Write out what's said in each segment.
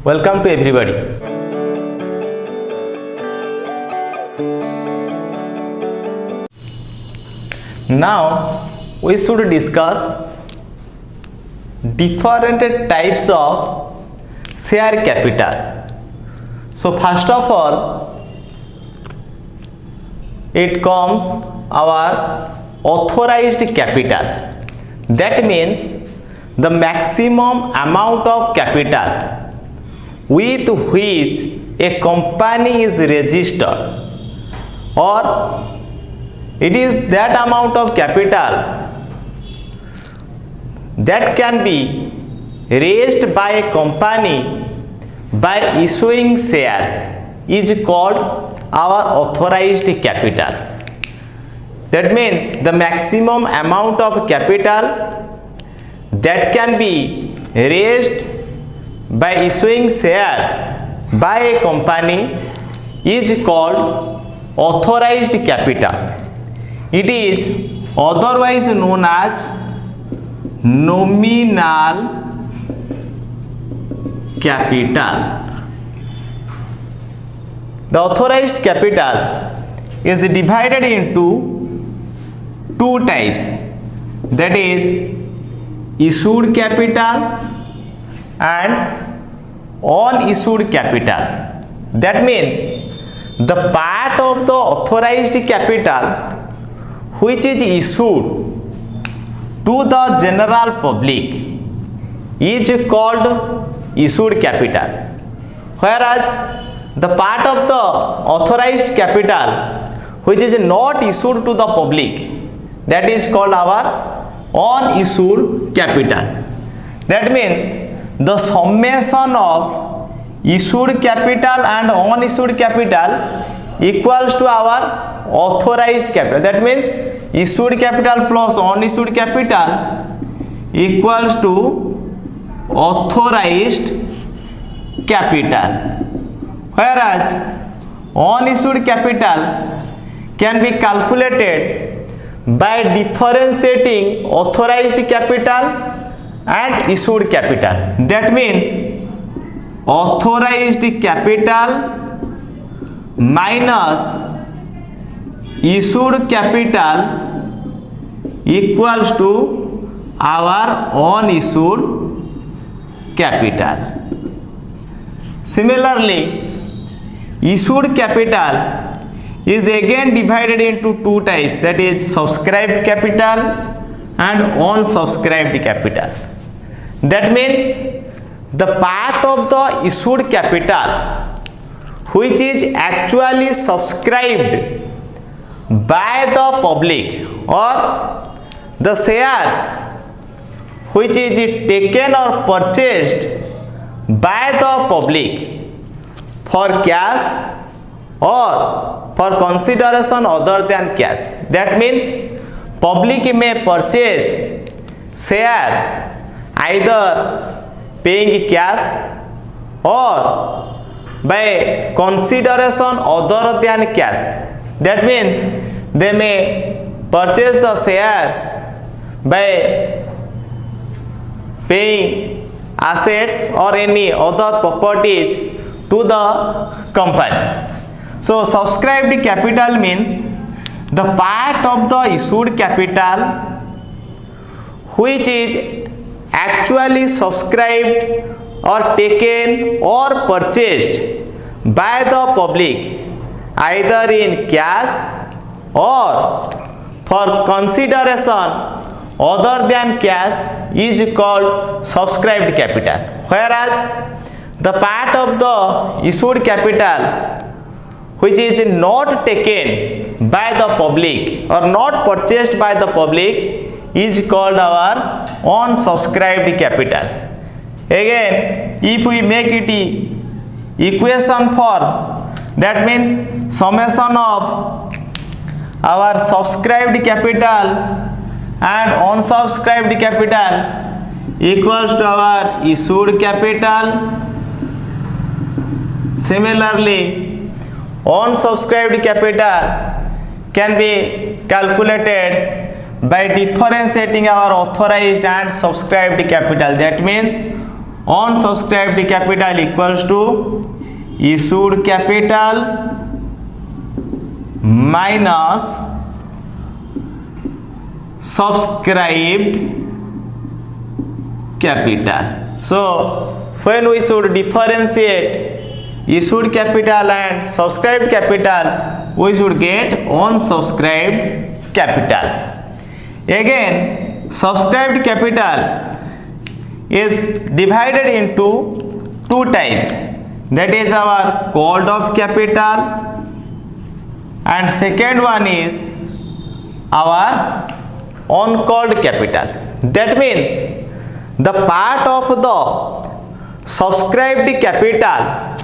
Welcome to everybody. Now we should discuss different types of share capital. So first of all, it comes our authorized capital. That means the maximum amount of capital with which a company is registered, or it is that amount of capital that can be raised by a company by issuing shares is called our authorized capital. That means the maximum amount of capital that can be raised by issuing shares by a company is called authorized capital. It is otherwise known as nominal capital. The authorized capital is divided into two types, that is issued capital and unissued capital. That means the part of the authorized capital which is issued to the general public is called issued capital, whereas the part of the authorized capital which is not issued to the public, that is called our unissued capital. That means the summation of issued capital and unissued capital equals to our authorized capital. That means issued capital plus unissued capital equals to authorized capital, whereas unissued capital can be calculated by differentiating authorized capital and issued capital. That means authorized capital minus issued capital equals to our unissued capital. Similarly, issued capital is again divided into two types, that is subscribed capital and unsubscribed capital. That means the part of the issued capital which is actually subscribed by the public, or the shares which is taken or purchased by the public for cash or for consideration other than cash. That means public may purchase shares either paying cash or by consideration other than cash. That means they may purchase the shares by paying assets or any other properties to the company. So subscribed capital means the part of the issued capital which is actually subscribed or taken or purchased by the public either in cash or for consideration other than cash is called subscribed capital, whereas the part of the issued capital which is not taken by the public or not purchased by the public is called our unsubscribed capital. Again, if we make it equation form, that means summation of our subscribed capital and unsubscribed capital equals to our issued capital. Similarly, unsubscribed capital can be calculated by differentiating our authorized and subscribed capital. That means unsubscribed capital equals to issued capital minus subscribed capital. So when we should differentiate issued capital and subscribed capital, we should get unsubscribed capital. Again, subscribed capital is divided into two types, that is our called up capital, and second one is our uncalled capital. That means the part of the subscribed capital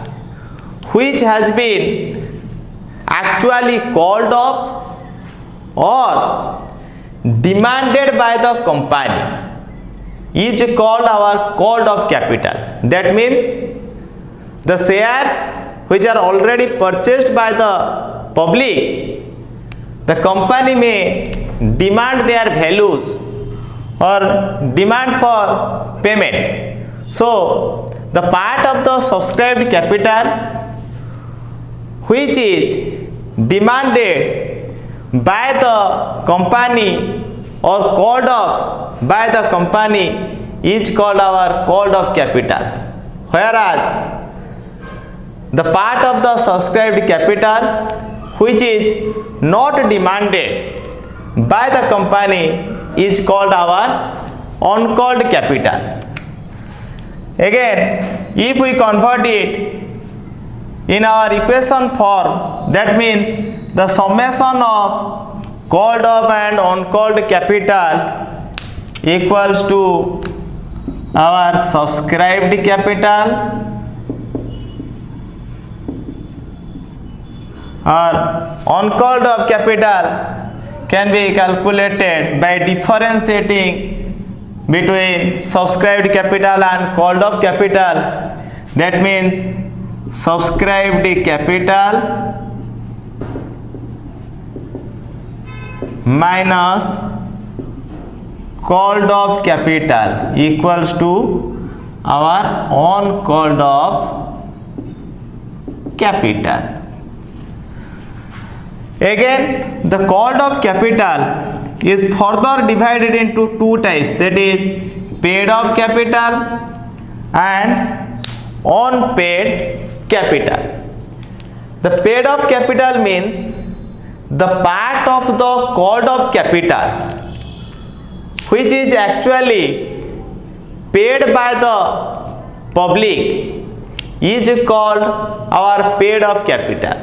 which has been actually called up or demanded by the company is called our called up capital. That means the shares which are already purchased by the public, the company may demand their values or demand for payment. So the part of the subscribed capital which is demanded by the company or called up by the company is called our called up capital, whereas the part of the subscribed capital which is not demanded by the company is called our uncalled capital. Again, if we convert it in our equation form, that means the summation of called up and uncalled capital equals to our subscribed capital or uncalled up capital can be calculated by differentiating between subscribed capital and called up capital. That means subscribed capital minus called up capital equals to our uncalled up capital. Again, the called up capital is further divided into two types, that is paid up capital and unpaid capital. The paid up capital means the part of the called up capital which is actually paid by the public is called our paid up capital,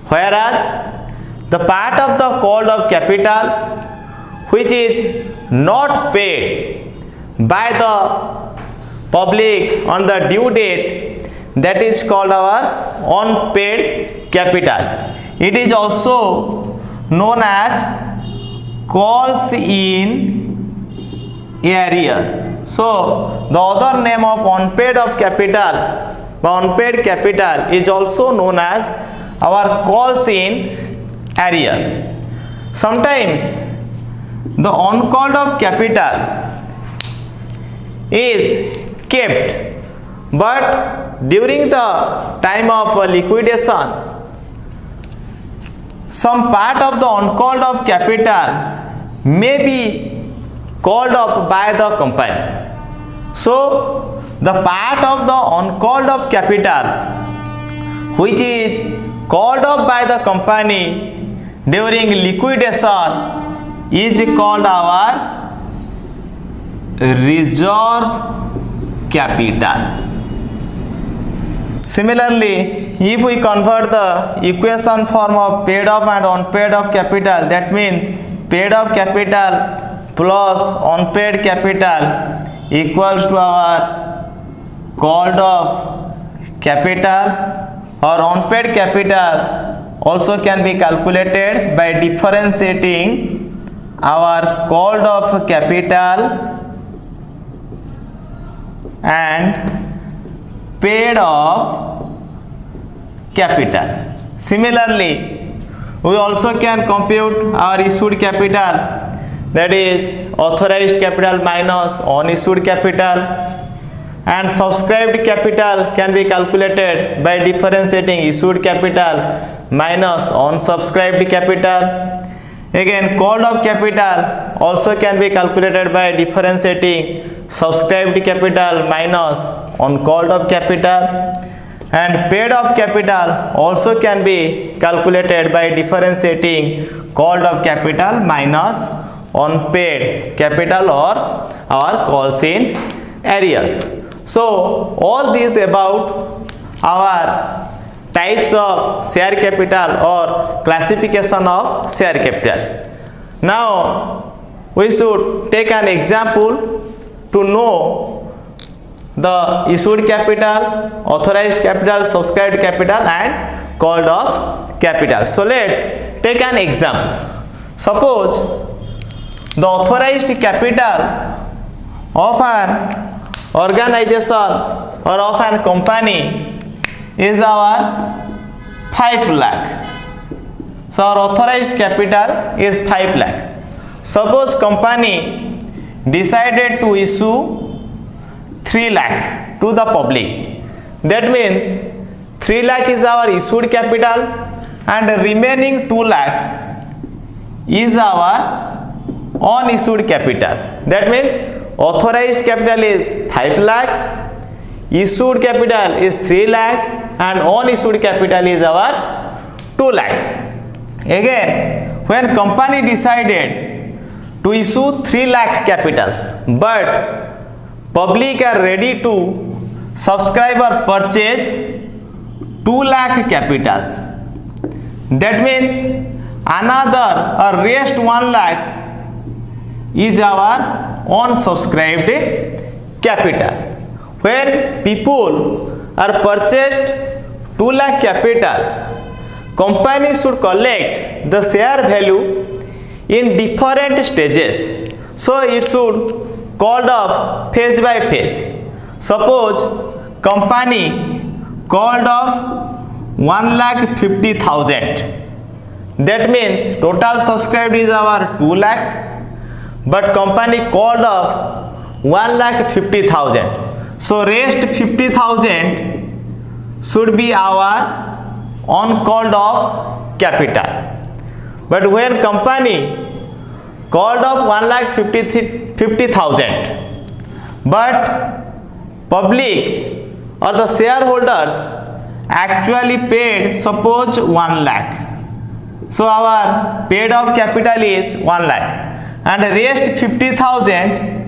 whereas the part of the called up capital which is not paid by the public on the due date, that is called our unpaid capital. It is also known as calls in arrear. So the other name of unpaid of capital, unpaid capital, is also known as our calls in arrear. Sometimes the uncalled up capital is kept, but during the time of liquidation, some part of the uncalled up capital may be called up by the company. So the part of the uncalled up capital which is called up by the company during liquidation is called our reserve capital. Similarly, if we convert the equation form of paid up and unpaid up capital, that means paid up capital plus unpaid capital equals to our called up capital, or unpaid capital also can be calculated by differentiating our called up capital and paid off capital. Similarly, we also can compute our issued capital, that is authorized capital minus unissued capital. and subscribed capital can be calculated by differentiating issued capital minus unsubscribed capital. Again, called up capital also can be calculated by differentiating subscribed capital minus uncalled up capital, and paid up capital also can be calculated by differentiating called up capital minus unpaid capital or our calls in arrear. So all these about our types of share capital or classification of share capital. Now we should take an example to know the issued capital, authorized capital, subscribed capital and called up capital. So let's take an example. Suppose the authorized capital of an organization or of an company is our 5 lakh. So our authorized capital is 5 lakh. Suppose company decided to issue 3 lakh to the public. That means 3 lakh is our issued capital and the remaining 2 lakh is our unissued capital. That means authorized capital is 5 lakh, issued capital is 3 lakh and unissued capital is our 2 lakh. Again, when company decided to issue 3 lakh capital but public are ready to subscribe or purchase 2 lakh capitals, that means another or rest 1 lakh is our unsubscribed capital. When people are purchased 2 lakh capital, company should collect the share value in different stages. So it should called up phase by phase. Suppose company called up 1,50,000. That means total subscribed is our 2 lakh. But company called off 1,50,000. So rest 50,000 should be our uncalled off capital. But when company called off 1,50,000 but public or the shareholders actually paid suppose 1 lakh. So our paid off capital is 1 lakh. And rest 50,000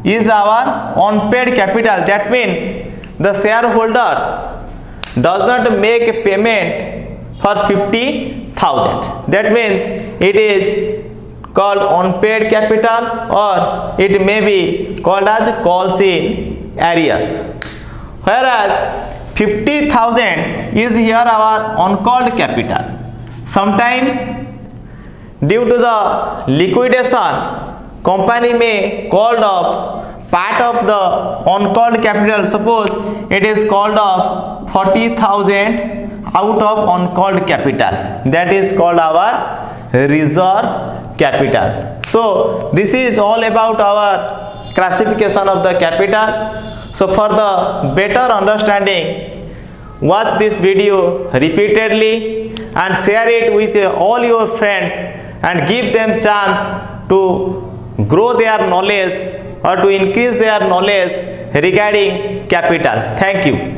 is our unpaid capital. That means the shareholders does not make a payment for 50,000. That means it is called unpaid capital or it may be called as calls in arrear. Whereas 50,000 is here our uncalled capital. Sometimes due to the liquidation, company may called off part of the uncalled capital. Suppose it is called off 40,000 out of uncalled capital. That is called our reserve capital. So this is all about our classification of the capital. So for the better understanding, watch this video repeatedly and share it with all your friends and give them chance to grow their knowledge or to increase their knowledge regarding capital. Thank you.